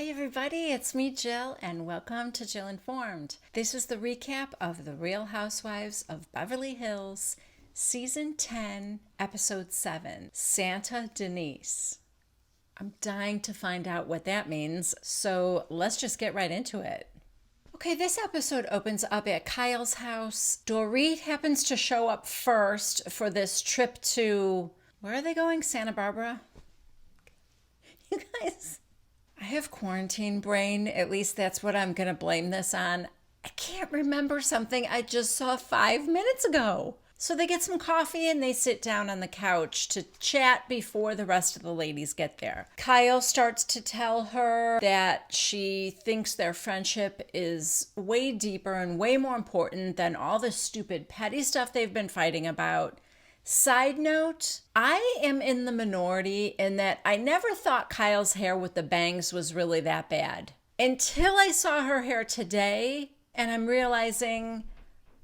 Hi everybody, it's me Jill and welcome to Jill Informed. This is the recap of The Real Housewives of Beverly Hills, Season 10, Episode 7, Santa Denise. I'm dying to find out what that means, so let's just get right into it. Okay, this episode opens up at Kyle's house. Dorit happens to show up first for this trip to... Where are they going? Santa Barbara? You guys... I have quarantine brain. At least that's what I'm going to blame this on. I can't remember something I just saw 5 minutes ago. So they get some coffee and they sit down on the couch to chat before the rest of the ladies get there. Kyle starts to tell her that she thinks their friendship is way deeper and way more important than all the stupid petty stuff they've been fighting about. Side note, I am in the minority in that I never thought Kyle's hair with the bangs was really that bad. Until I saw her hair today, and I'm realizing,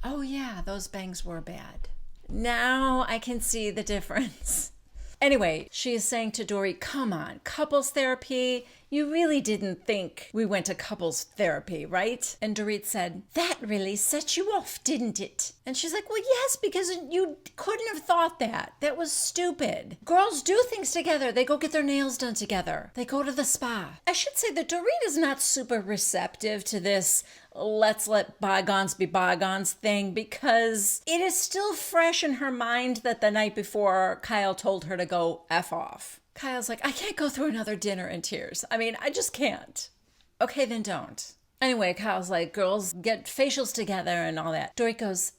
oh yeah, those bangs were bad. Now I can see the difference. Anyway, she is saying to Dorit, come on, couples therapy? You really didn't think we went to couples therapy, right? And Dorit said, that really set you off, didn't it? And she's like, well, yes, because you couldn't have thought that. That was stupid. Girls do things together. They go get their nails done together. They go to the spa. I should say that Dorit is not super receptive to this let's let bygones be bygones thing because it is still fresh in her mind that the night before Kyle told her to go F off. Kyle's like, I can't go through another dinner in tears. I mean, I just can't. Okay, then don't. Anyway, Kyle's like, girls get facials together and all that. Dorit goes,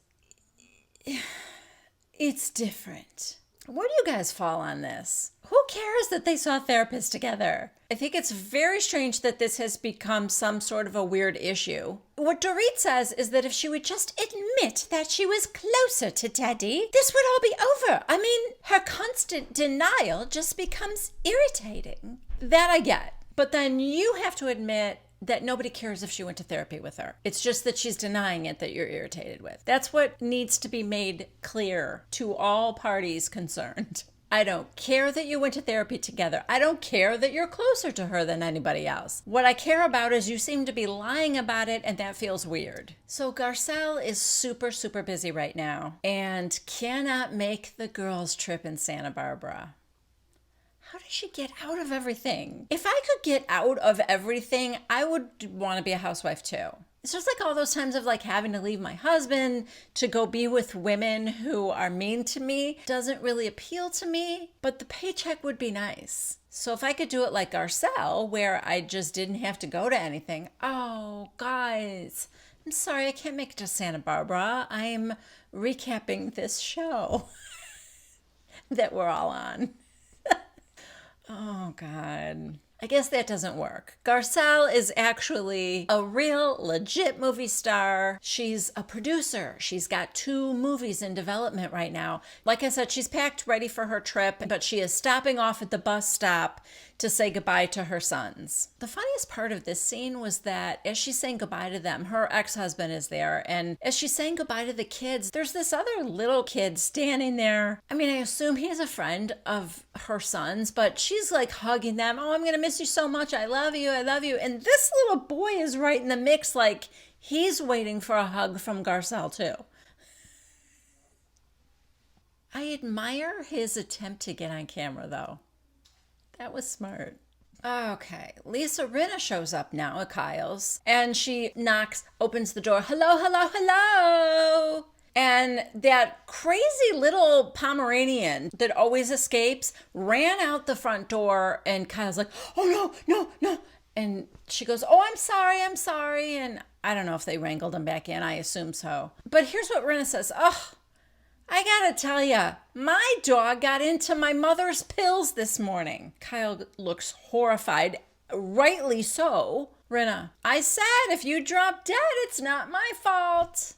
it's different. Where do you guys fall on this? Who cares that they saw therapists together? I think it's very strange that this has become some sort of a weird issue. What Dorit says is that if she would just admit that she was closer to Teddy, this would all be over. I mean, her constant denial just becomes irritating. That I get. But then you have to admit that nobody cares if she went to therapy with her. It's just that she's denying it that you're irritated with. That's what needs to be made clear to all parties concerned. I don't care that you went to therapy together. I don't care that you're closer to her than anybody else. What I care about is you seem to be lying about it, and that feels weird. So Garcelle is super, super busy right now and cannot make the girls' trip in Santa Barbara. How does she get out of everything? If I could get out of everything, I would want to be a housewife too. It's just like all those times of like having to leave my husband to go be with women who are mean to me. Doesn't really appeal to me, but the paycheck would be nice. So if I could do it like Garcelle, where I just didn't have to go to anything. Oh, guys, I'm sorry I can't make it to Santa Barbara. I'm recapping this show that we're all on. Oh, God. I guess that doesn't work. Garcelle is actually a real, legit movie star. She's a producer. She's got 2 movies in development right now. Like I said, she's packed ready for her trip, but she is stopping off at the bus stop to say goodbye to her sons. The funniest part of this scene was that as she's saying goodbye to them, her ex-husband is there, and as she's saying goodbye to the kids, there's this other little kid standing there. I mean, I assume he's a friend of her sons, but she's like hugging them. Oh, I'm gonna miss you so much. I love you. I love you. And this little boy is right in the mix, like he's waiting for a hug from Garcelle too. I admire his attempt to get on camera though. That was smart. Okay, Lisa Rinna shows up now at Kyle's and she knocks, opens the door. Hello, hello, hello. And that crazy little Pomeranian that always escapes ran out the front door and Kyle's like, oh no. And she goes, oh, I'm sorry. And I don't know if they wrangled him back in. I assume so. But here's what Rinna says. Oh, I gotta tell ya, my dog got into my mother's pills this morning. Kyle looks horrified, rightly so. Rinna, I said if you drop dead, it's not my fault.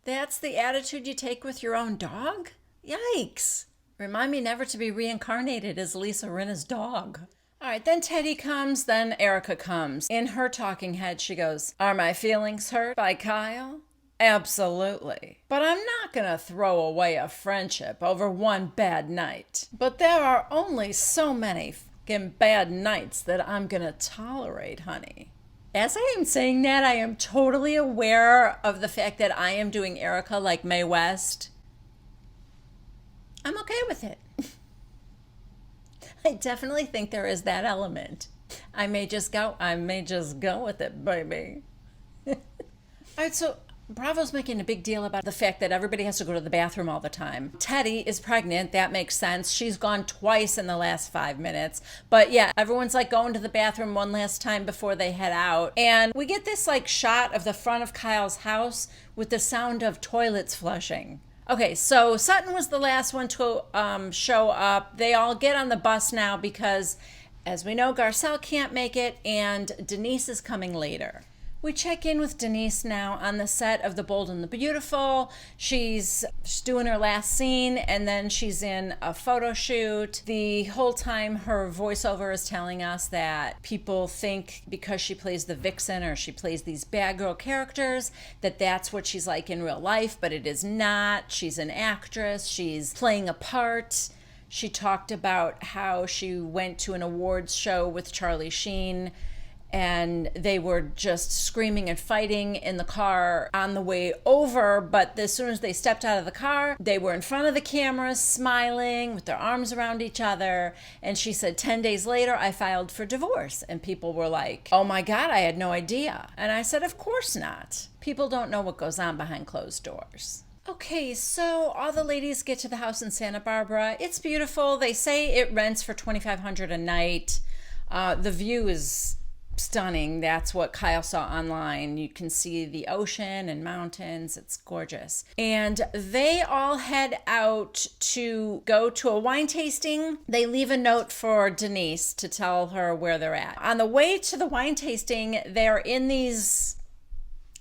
That's the attitude you take with your own dog? Yikes. Remind me never to be reincarnated as Lisa Rinna's dog. All right, then Teddy comes, then Erica comes. In her talking head, she goes, are my feelings hurt by Kyle? Absolutely. But I'm not going to throw away a friendship over one bad night. But there are only so many fucking bad nights that I'm gonna tolerate, honey. As I am saying that, I am totally aware of the fact that I am doing Erica like Mae West. I'm okay with it. I definitely think there is that element. I may just go with it, baby. All right, so Bravo's making a big deal about the fact that everybody has to go to the bathroom all the time. Teddy is pregnant. That makes sense. She's gone twice in the last 5 minutes. But yeah, everyone's like going to the bathroom one last time before they head out. And we get this like shot of the front of Kyle's house with the sound of toilets flushing. Okay, so Sutton was the last one to show up. They all get on the bus now because, as we know, Garcelle can't make it and Denise is coming later. We check in with Denise now on the set of The Bold and the Beautiful. She's doing her last scene and then she's in a photo shoot. The whole time her voiceover is telling us that people think because she plays the vixen or she plays these bad girl characters that that's what she's like in real life, but it is not. She's an actress. She's playing a part. She talked about how she went to an awards show with Charlie Sheen and they were just screaming and fighting in the car on the way over, but as soon as they stepped out of the car, they were in front of the cameras smiling with their arms around each other. And she said, 10 days later, I filed for divorce. And people were like, oh my God, I had no idea. And I said, of course not. People don't know what goes on behind closed doors. Okay, so all the ladies get to the house in Santa Barbara. It's beautiful. They say it rents for $2,500 a night. The view is stunning. That's what Kyle saw online. You can see the ocean and mountains. It's gorgeous. And they all head out to go to a wine tasting. They leave a note for Denise to tell her where they're at. On the way to the wine tasting, they're in these,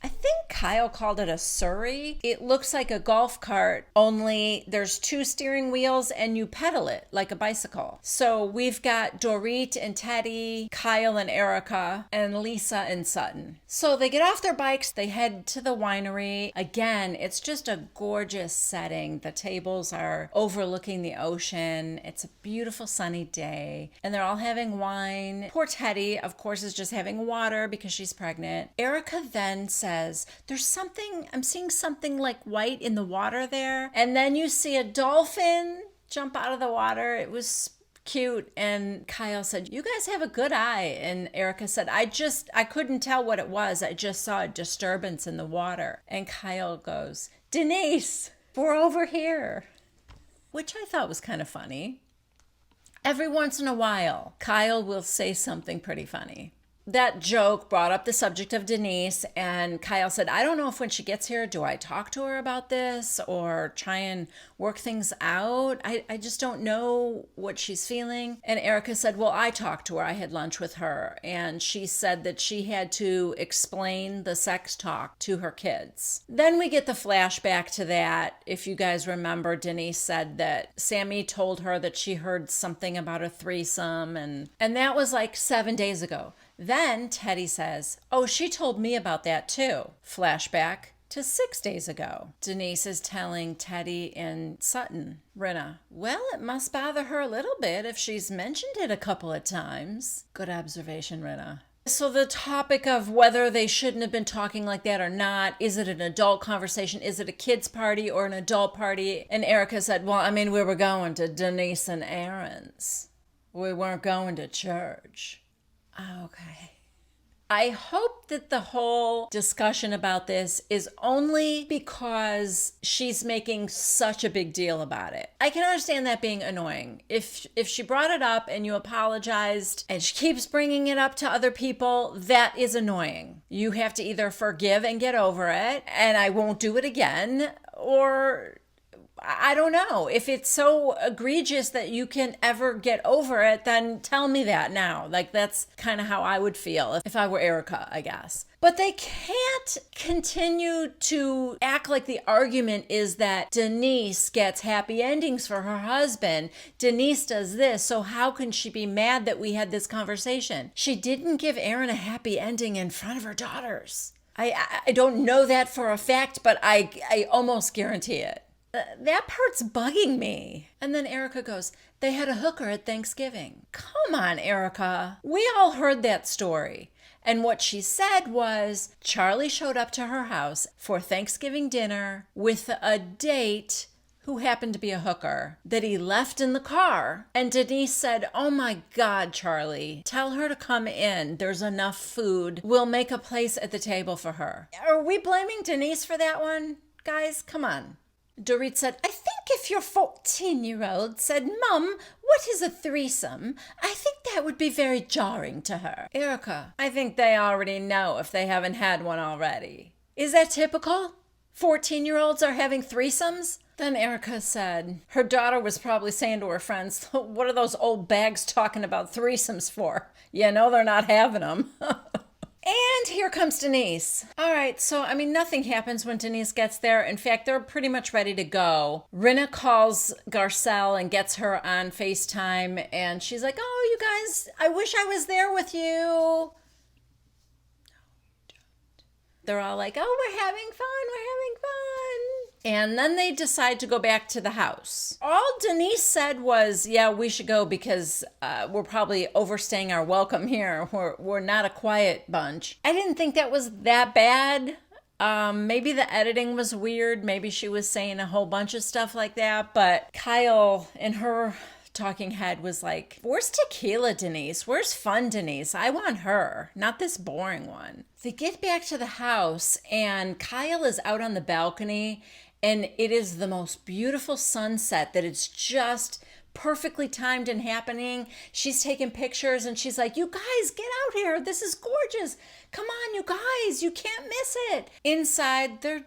I think Kyle called it a Surrey. It looks like a golf cart, only there's 2 steering wheels and you pedal it like a bicycle. So we've got Dorit and Teddy, Kyle and Erica, and Lisa and Sutton. So they get off their bikes, they head to the winery. Again, it's just a gorgeous setting. The tables are overlooking the ocean. It's a beautiful sunny day, and they're all having wine. Poor Teddy, of course, is just having water because she's pregnant. Erica then says, I'm seeing something like white in the water there. And then you see a dolphin jump out of the water. It was cute. And Kyle said, you guys have a good eye. And Erica said, I couldn't tell what it was. I just saw a disturbance in the water. And Kyle goes, Denise, we're over here. Which I thought was kind of funny. Every once in a while, Kyle will say something pretty funny. That joke brought up the subject of Denise, and Kyle said, I don't know if when she gets here, do I talk to her about this or try and work things out? I just don't know what she's feeling. And Erica said, well, I talked to her. I had lunch with her, and she said that she had to explain the sex talk to her kids. Then we get the flashback to that. If you guys remember, Denise said that Sammy told her that she heard something about a threesome, and that was like 7 days ago. Then Teddy says, oh, she told me about that too. Flashback to 6 days ago. Denise is telling Teddy and Sutton, Rinna, well, it must bother her a little bit if she's mentioned it a couple of times. Good observation, Rinna. So the topic of whether they shouldn't have been talking like that or not, is it an adult conversation? Is it a kid's party or an adult party? And Erica said, well, we were going to Denise and Aaron's. We weren't going to church. Okay. I hope that the whole discussion about this is only because she's making such a big deal about it. I can understand that being annoying. If she brought it up and you apologized and she keeps bringing it up to other people, that is annoying. You have to either forgive and get over it, and I won't do it again, or I don't know. If it's so egregious that you can ever get over it, then tell me that now. Like, that's kind of how I would feel if I were Erica, I guess. But they can't continue to act like the argument is that Denise gets happy endings for her husband. Denise does this, so how can she be mad that we had this conversation? She didn't give Aaron a happy ending in front of her daughters. I don't know that for a fact, but I almost guarantee it. That part's bugging me. And then Erica goes, they had a hooker at Thanksgiving. Come on, Erica. We all heard that story. And what she said was Charlie showed up to her house for Thanksgiving dinner with a date who happened to be a hooker that he left in the car. And Denise said, oh my God, Charlie, tell her to come in. There's enough food. We'll make a place at the table for her. Are we blaming Denise for that one? Guys, come on. Dorit said, I think if your 14-year-old said, Mom, what is a threesome? I think that would be very jarring to her. Erica, I think they already know if they haven't had one already. Is that typical? 14-year-olds are having threesomes? Then Erica said, her daughter was probably saying to her friends, what are those old bags talking about threesomes for? You know they're not having them. And here comes Denise. All right, so, nothing happens when Denise gets there. In fact, they're pretty much ready to go. Rinna calls Garcelle and gets her on FaceTime, and she's like, oh, you guys, I wish I was there with you. They're all like, oh, we're having fun. And then they decide to go back to the house. All Denise said was, yeah, we should go because we're probably overstaying our welcome here. We're not a quiet bunch. I didn't think that was that bad. Maybe the editing was weird. Maybe she was saying a whole bunch of stuff like that. But Kyle, in her talking head, was like, where's tequila, Denise? Where's fun, Denise? I want her, not this boring one. They get back to the house, and Kyle is out on the balcony, and it is the most beautiful sunset that it's just perfectly timed and happening. She's taking pictures, and she's like, you guys, get out here. This is gorgeous. Come on, you guys. You can't miss it. Inside, they're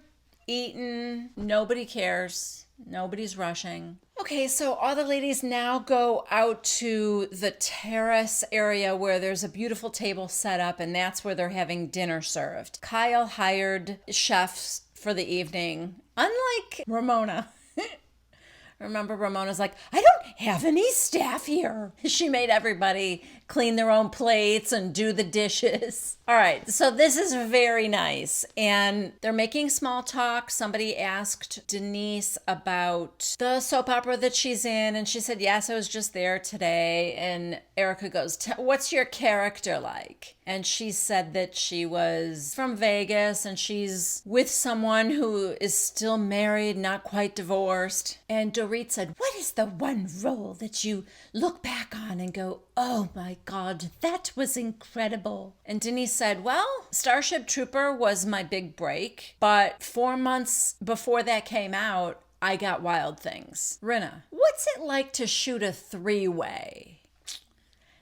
eating. Nobody cares. Nobody's rushing. Okay, so all the ladies now go out to the terrace area where there's a beautiful table set up, and that's where they're having dinner served. Kyle hired chefs for the evening, unlike Ramona. Remember, Ramona's like, I don't have any staff here. She made everybody clean their own plates and do the dishes. All right, so this is very nice. And they're making small talk. Somebody asked Denise about the soap opera that she's in, and she said, yes, I was just there today. And Erica goes, what's your character like? And she said that she was from Vegas and she's with someone who is still married, not quite divorced. And Dorit said, what is the one role that you look back on and go, oh my God, that was incredible? And Denise said, well, Starship Trooper was my big break, but 4 months before that came out, I got Wild Things. Rinna, what's it like to shoot a three-way?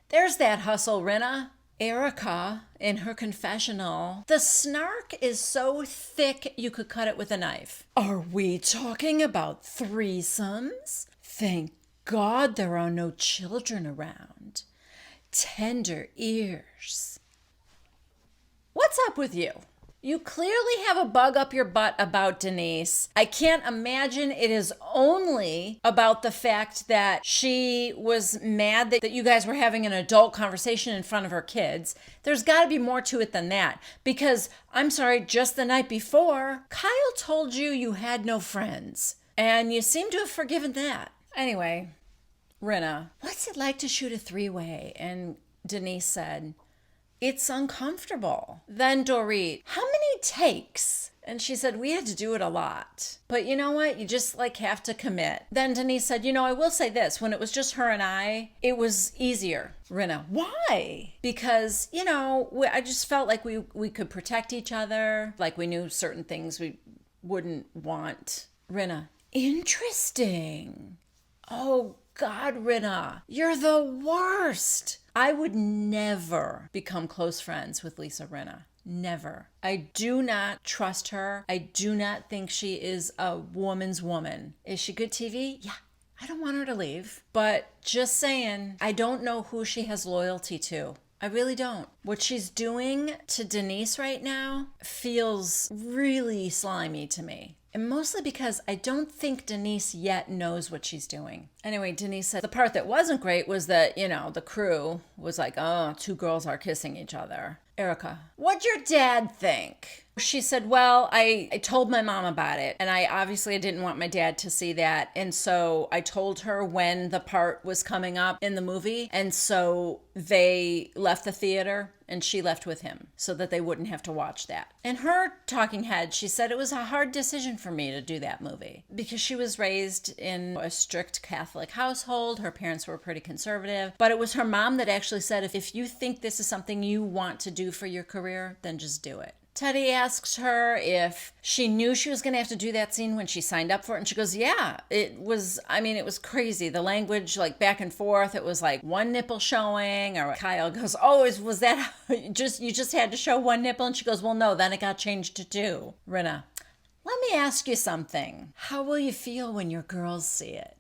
There's that hustle, Rinna. Erica, in her confessional, the snark is so thick you could cut it with a knife. Are we talking about threesomes? Thank God there are no children around. Tender ears. What's up with you? You clearly have a bug up your butt about Denise. I can't imagine it is only about the fact that she was mad that you guys were having an adult conversation in front of her kids. There's got to be more to it than that. Because, I'm sorry, just the night before, Kyle told you you had no friends. And you seem to have forgiven that. Anyway, Rinna, what's it like to shoot a three-way? And Denise said, it's uncomfortable. Then Dorit, how many takes? And she said, we had to do it a lot. But you know what? You just have to commit. Then Denise said, I will say this. When it was just her and I, it was easier. Rinna, why? Because, I just felt like we could protect each other. Like we knew certain things we wouldn't want. Rinna, interesting. Oh, God, Rinna, you're the worst. I would never become close friends with Lisa Rinna. Never. I do not trust her. I do not think she is a woman's woman. Is she good TV? Yeah. I don't want her to leave. But just saying, I don't know who she has loyalty to. I really don't. What she's doing to Denise right now feels really slimy to me. And mostly because I don't think Denise yet knows what she's doing. Anyway, Denise said the part that wasn't great was that, the crew was like, oh, two girls are kissing each other. Erica, what'd your dad think? She said, well, I told my mom about it, and I obviously didn't want my dad to see that. And so I told her when the part was coming up in the movie. And so they left the theater and she left with him so that they wouldn't have to watch that. In her talking head, she said it was a hard decision for me to do that movie because she was raised in a strict Catholic household. Her parents were pretty conservative, but it was her mom that actually said, if you think this is something you want to do for your career, then just do it. Teddy asks her if she knew she was going to have to do that scene when she signed up for it. And she goes, yeah, it was crazy. The language, like back and forth, it was like one nipple showing. Or Kyle goes, oh, was that you just had to show one nipple? And she goes, well, no, then it got changed to two. Rinna, let me ask you something. How will you feel when your girls see it?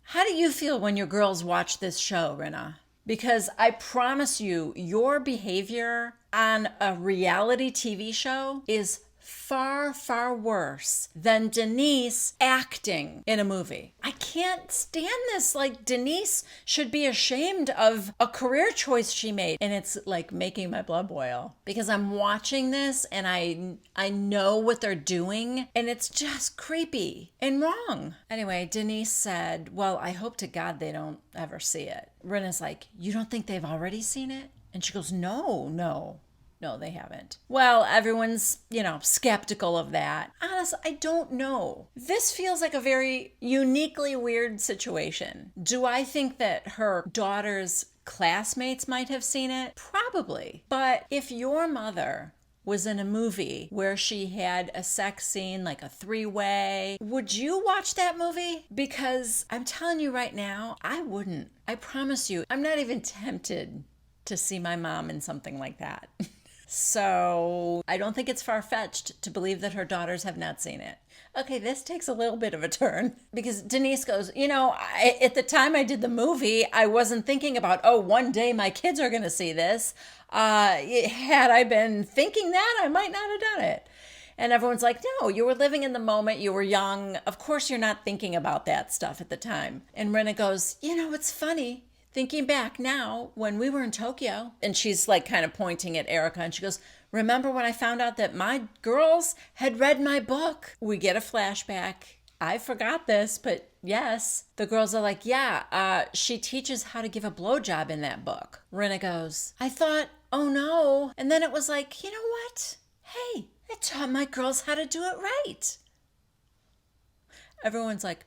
How do you feel when your girls watch this show, Rinna? Because I promise you, your behavior on a reality TV show is far, far worse than Denise acting in a movie. I can't stand this. Like, Denise should be ashamed of a career choice she made. And it's like making my blood boil because I'm watching this and I know what they're doing and it's just creepy and wrong. Anyway, Denise said, well, I hope to God they don't ever see it. Rinna's like, you don't think they've already seen it? And she goes, no, they haven't. Well, everyone's, skeptical of that. Honestly, I don't know. This feels like a very uniquely weird situation. Do I think that her daughter's classmates might have seen it? Probably. But if your mother was in a movie where she had a sex scene, like a three-way, would you watch that movie? Because I'm telling you right now, I wouldn't. I promise you, I'm not even tempted to see my mom in something like that. So I don't think it's far-fetched to believe that her daughters have not seen it. Okay, this takes a little bit of a turn because Denise goes, at the time I did the movie, I wasn't thinking about, one day my kids are going to see this. Had I been thinking that, I might not have done it. And everyone's like, no, you were living in the moment. You were young. Of course, you're not thinking about that stuff at the time. And Rinna goes, it's funny. Thinking back now, when we were in Tokyo, and she's like kind of pointing at Erica, and she goes, remember when I found out that my girls had read my book? We get a flashback. I forgot this, but yes. The girls are like, yeah, she teaches how to give a blowjob in that book. Rinna goes, I thought, oh no. And then it was like, you know what? Hey, I taught my girls how to do it right. Everyone's like,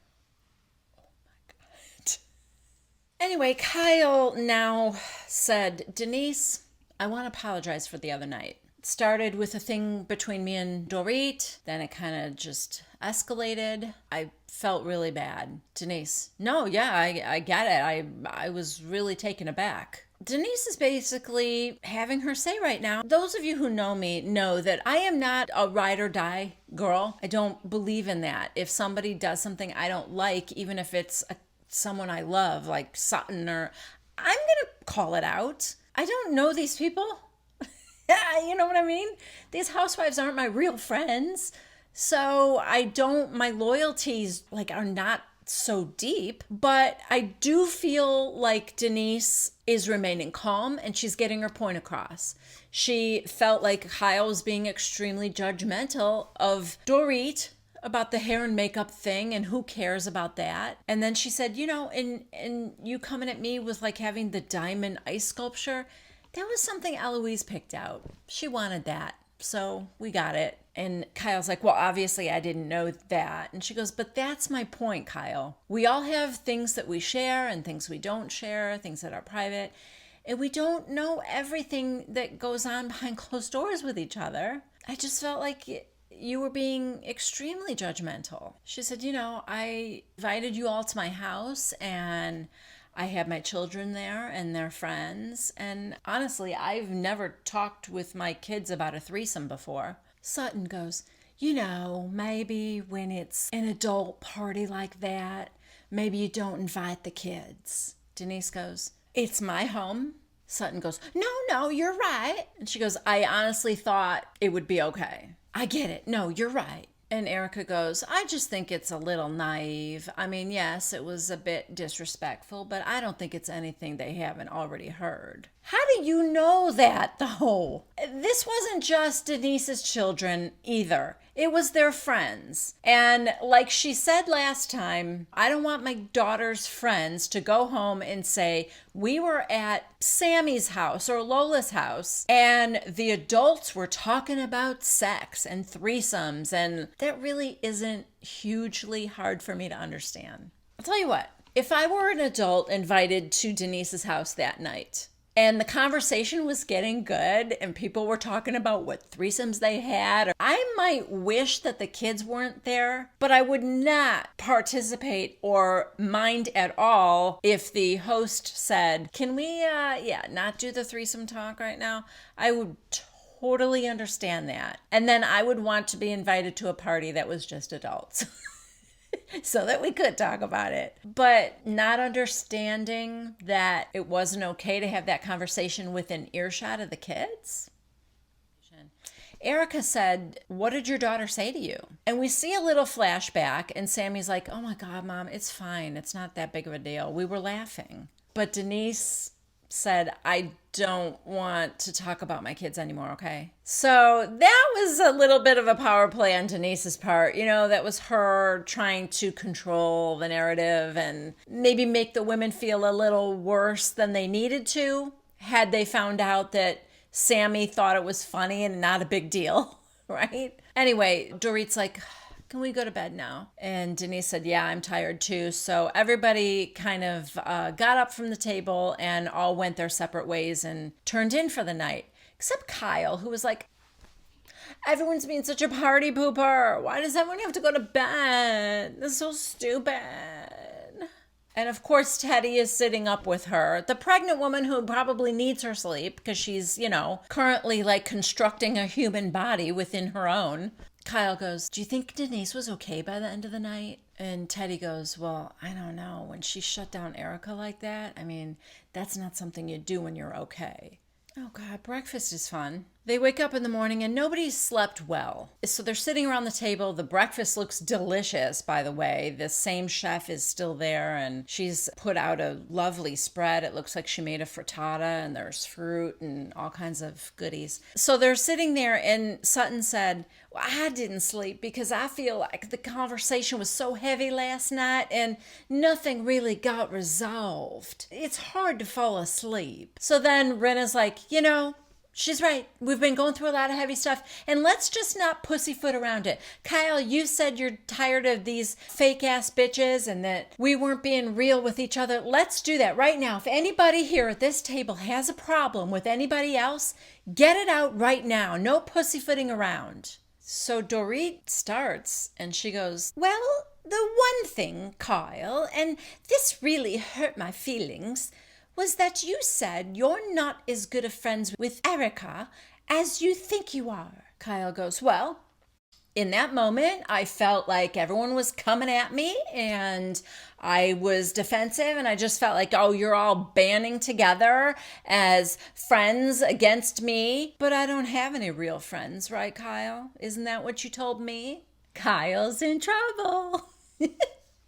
anyway, Kyle now said, Denise, I want to apologize for the other night. It started with a thing between me and Dorit. Then it kind of just escalated. I felt really bad. Denise, no, yeah, I get it. I was really taken aback. Denise is basically having her say right now. Those of you who know me know that I am not a ride or die girl. I don't believe in that. If somebody does something I don't like, even if it's someone I love, like Sutton, or I'm going to call it out. I don't know these people. You know what I mean? These housewives aren't my real friends. So my loyalties are not so deep, but I do feel like Denise is remaining calm and she's getting her point across. She felt like Kyle was being extremely judgmental of Dorit about the hair and makeup thing and who cares about that. And then she said, and you coming at me with having the diamond ice sculpture, that was something Eloise picked out. She wanted that. So we got it. And Kyle's like, well, obviously I didn't know that. And she goes, but that's my point, Kyle. We all have things that we share and things we don't share, things that are private. And we don't know everything that goes on behind closed doors with each other. I just felt like you were being extremely judgmental. She said, I invited you all to my house and I had my children there and their friends. And honestly, I've never talked with my kids about a threesome before. Sutton goes, maybe when it's an adult party like that, maybe you don't invite the kids. Denise goes, it's my home. Sutton goes, no, you're right. And she goes, I honestly thought it would be okay. I get it. No, you're right. And Erica goes, I just think it's a little naive. I mean, yes, it was a bit disrespectful, but I don't think it's anything they haven't already heard. How do you know that, though? This wasn't just Denise's children either. It was their friends. And like she said last time, I don't want my daughter's friends to go home and say, we were at Sammy's house or Lola's house and the adults were talking about sex and threesomes. And that really isn't hugely hard for me to understand. I'll tell you what, if I were an adult invited to Denise's house that night, and the conversation was getting good and people were talking about what threesomes they had, I might wish that the kids weren't there, but I would not participate or mind at all if the host said, can we, not do the threesome talk right now? I would totally understand that. And then I would want to be invited to a party that was just adults. So that we could talk about it. But not understanding that it wasn't okay to have that conversation within earshot of the kids. Erica said, what did your daughter say to you? And we see a little flashback and Sammy's like, oh my God, Mom, it's fine. It's not that big of a deal. We were laughing. But Denise said, I don't want to talk about my kids anymore, okay? So that was a little bit of a power play on Denise's part. You know, that was her trying to control the narrative and maybe make the women feel a little worse than they needed to had they found out that Sammy thought it was funny and not a big deal, right? Anyway, Dorit's like, can we go to bed now? And Denise said, yeah, I'm tired too. So everybody kind of got up from the table and all went their separate ways and turned in for the night. Except Kyle, who was like, everyone's being such a party pooper. Why does everyone have to go to bed? This is so stupid. And of course, Teddy is sitting up with her, the pregnant woman who probably needs her sleep because she's, currently like constructing a human body within her own. Kyle goes, do you think Denise was okay by the end of the night? And Teddy goes, well, I don't know. When she shut down Erica like that, I mean, that's not something you do when you're okay. Oh God, breakfast is fun. They wake up in the morning and nobody's slept well. So they're sitting around the table. The breakfast looks delicious, by the way. The same chef is still there and she's put out a lovely spread. It looks like she made a frittata and there's fruit and all kinds of goodies. So they're sitting there and Sutton said, well, I didn't sleep because I feel like the conversation was so heavy last night and nothing really got resolved. It's hard to fall asleep. So then Rena's like, she's right. We've been going through a lot of heavy stuff and let's just not pussyfoot around it. Kyle, you said you're tired of these fake ass bitches and that we weren't being real with each other. Let's do that right now. If anybody here at this table has a problem with anybody else, get it out right now. No pussyfooting around. So Dorit starts and she goes, well, the one thing, Kyle, and this really hurt my feelings, was that you said you're not as good of friends with Erica as you think you are. Kyle goes, well, in that moment, I felt like everyone was coming at me and I was defensive and I just felt like, oh, you're all banding together as friends against me. But I don't have any real friends, right, Kyle? Isn't that what you told me? Kyle's in trouble.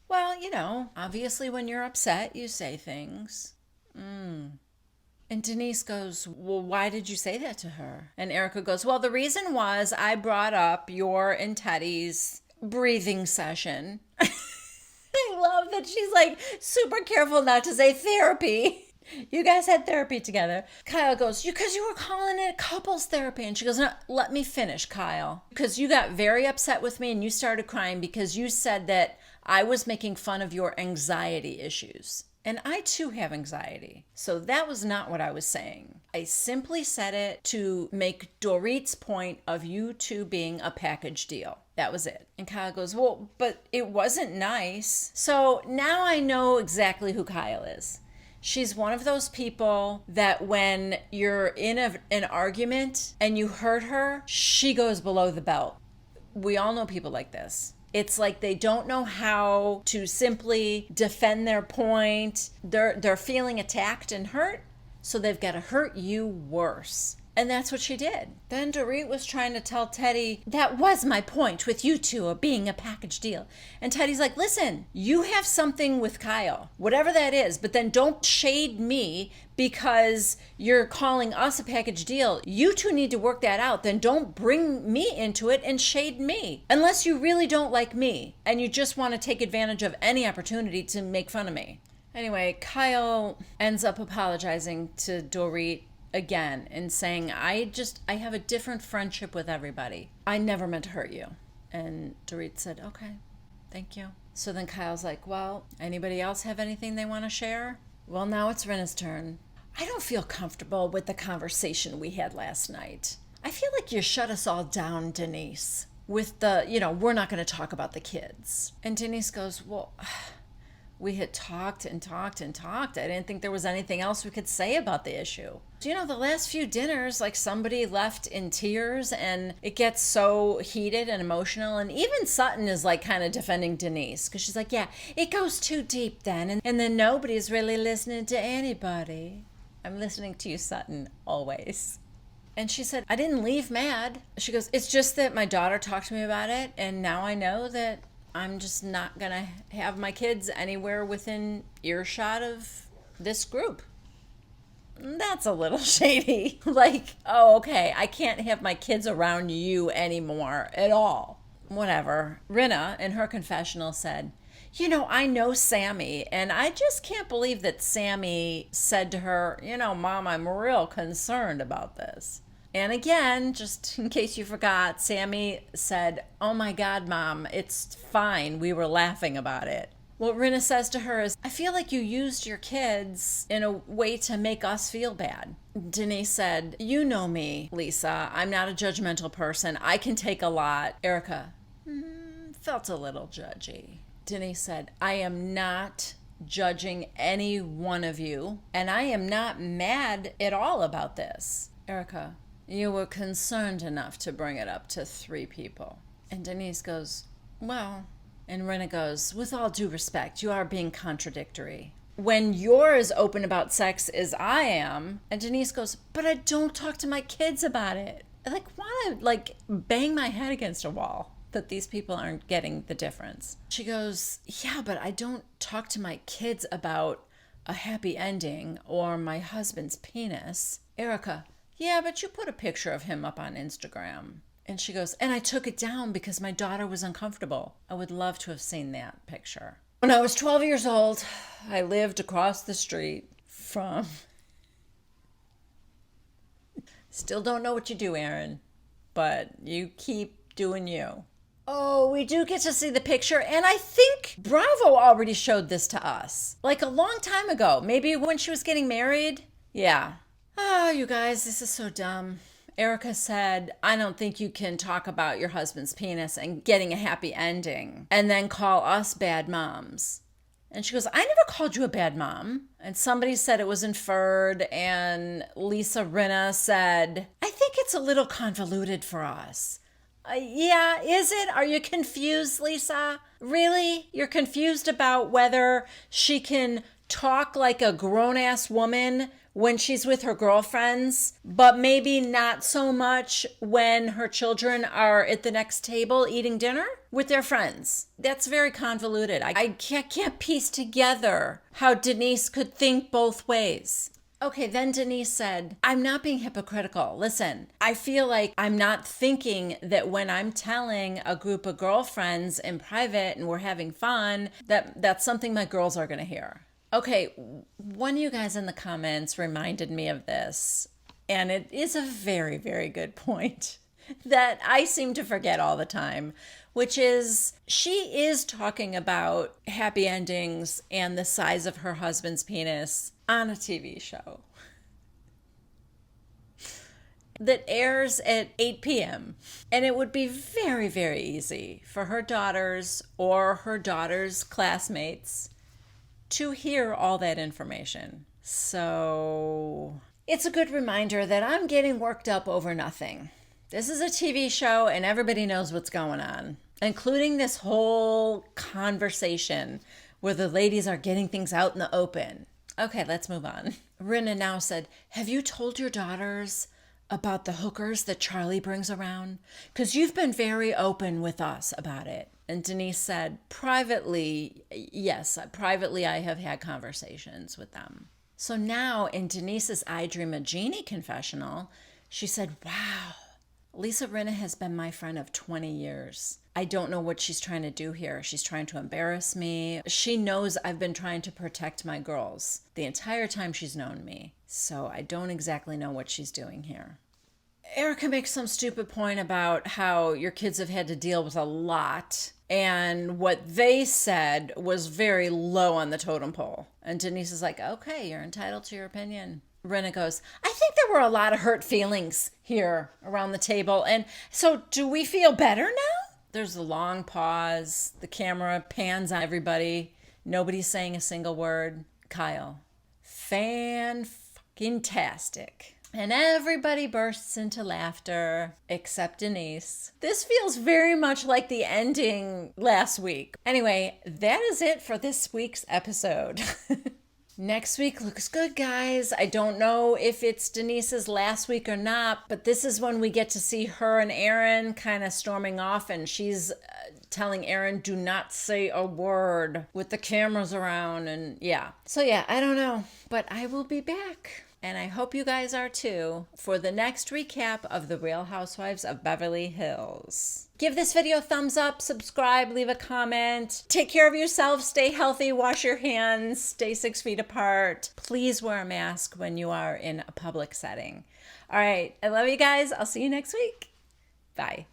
Well, obviously when you're upset, you say things. And Denise goes, well, why did you say that to her? And Erica goes, well, the reason was I brought up your and Teddy's breathing session. I love that she's like super careful not to say therapy. You guys had therapy together. Kyle goes, because you were calling it couples therapy. And she goes, no, let me finish, Kyle. Because you got very upset with me and you started crying because you said that I was making fun of your anxiety issues. And I too have anxiety. So that was not what I was saying. I simply said it to make Dorit's point of you two being a package deal. That was it. And Kyle goes, well, but it wasn't nice. So now I know exactly who Kyle is. She's one of those people that when you're in an argument and you hurt her, she goes below the belt. We all know people like this. It's like they don't know how to simply defend their point. They're feeling attacked and hurt, so they've got to hurt you worse. And that's what she did. Then Dorit was trying to tell Teddy, that was my point with you two being a package deal. And Teddy's like, listen, you have something with Kyle, whatever that is, but then don't shade me because you're calling us a package deal. You two need to work that out. Then don't bring me into it and shade me. Unless you really don't like me and you just want to take advantage of any opportunity to make fun of me. Anyway, Kyle ends up apologizing to Dorit again and saying, I have a different friendship with everybody. I never meant to hurt you. And Dorit said, okay, thank you. So then Kyle's like, well, anybody else have anything they want to share? Well, now it's Rinna's turn. I don't feel comfortable with the conversation we had last night. I feel like you shut us all down, Denise, with the, we're not going to talk about the kids. And Denise goes, well, we had talked and talked and talked. I didn't think there was anything else we could say about the issue. The last few dinners, like somebody left in tears and it gets so heated and emotional. And even Sutton is like kind of defending Denise because she's like, yeah, it goes too deep then. And then nobody's really listening to anybody. I'm listening to you, Sutton, always. And she said, I didn't leave mad. She goes, it's just that my daughter talked to me about it. And now I know that I'm just not going to have my kids anywhere within earshot of this group. That's a little shady. Like, oh, okay, I can't have my kids around you anymore at all. Whatever. Rinna, in her confessional, said, I know Sammy, and I just can't believe that Sammy said to her, Mom, I'm real concerned about this. And again, just in case you forgot, Sammy said, oh my God, Mom, it's fine. We were laughing about it. What Rinna says to her is, I feel like you used your kids in a way to make us feel bad. Denise said, you know me, Lisa. I'm not a judgmental person. I can take a lot. Erica felt a little judgy. Denise said, I am not judging any one of you, and I am not mad at all about this. Erica, you were concerned enough to bring it up to 3 people. And Denise goes, well... And Rinna goes, with all due respect, you are being contradictory. When you're as open about sex as I am, and Denise goes, but I don't talk to my kids about it. I want to bang my head against a wall that these people aren't getting the difference. She goes, yeah, but I don't talk to my kids about a happy ending or my husband's penis. Erica, yeah, but you put a picture of him up on Instagram. And she goes, and I took it down because my daughter was uncomfortable. I would love to have seen that picture. When I was 12 years old, I lived across the street from... Still don't know what you do, Aaron, but you keep doing you. Oh, we do get to see the picture, and I think Bravo already showed this to us. Like a long time ago, maybe when she was getting married. Yeah. Oh, you guys, this is so dumb. Erica said, I don't think you can talk about your husband's penis and getting a happy ending and then call us bad moms. And she goes, I never called you a bad mom. And somebody said it was inferred. And Lisa Rinna said, I think it's a little convoluted for us. Yeah, is it? Are you confused, Lisa? Really? You're confused about whether she can talk like a grown-ass woman when she's with her girlfriends, but maybe not so much when her children are at the next table eating dinner with their friends. That's very convoluted. I can't piece together how Denise could think both ways. Okay, then Denise said, I'm not being hypocritical. Listen, I feel like I'm not thinking that when I'm telling a group of girlfriends in private and we're having fun, that's something my girls are going to hear. Okay, one of you guys in the comments reminded me of this, and it is a very, very good point that I seem to forget all the time, which is she is talking about happy endings and the size of her husband's penis on a TV show that airs at 8 p.m. And it would be very, very easy for her daughters or her daughters' classmates to hear all that information. So it's a good reminder that I'm getting worked up over nothing. This is a TV show and everybody knows what's going on, including this whole conversation where the ladies are getting things out in the open. Okay, let's move on. Rinna now said, have you told your daughters about the hookers that Charlie brings around? Because you've been very open with us about it. And Denise said, privately, yes, privately I have had conversations with them. So now in Denise's I Dream a Genie confessional, she said, wow, Lisa Rinna has been my friend of 20 years. I don't know what she's trying to do here. She's trying to embarrass me. She knows I've been trying to protect my girls the entire time she's known me. So I don't exactly know what she's doing here. Erica makes some stupid point about how your kids have had to deal with a lot. And what they said was very low on the totem pole. And Denise is like, okay, you're entitled to your opinion. Rinna goes, I think there were a lot of hurt feelings here around the table. And so do we feel better now? There's a long pause. The camera pans on everybody. Nobody's saying a single word. Kyle, fan-fucking-tastic. And everybody bursts into laughter, except Denise. This feels very much like the ending last week. Anyway, that is it for this week's episode. Next week looks good, guys. I don't know if it's Denise's last week or not, but this is when we get to see her and Aaron kind of storming off, and she's telling Aaron, do not say a word with the cameras around, and yeah. So yeah, I don't know, but I will be back. And I hope you guys are too, for the next recap of The Real Housewives of Beverly Hills. Give this video a thumbs up, subscribe, leave a comment. Take care of yourself, stay healthy, wash your hands, stay 6 feet apart. Please wear a mask when you are in a public setting. All right, I love you guys. I'll see you next week. Bye.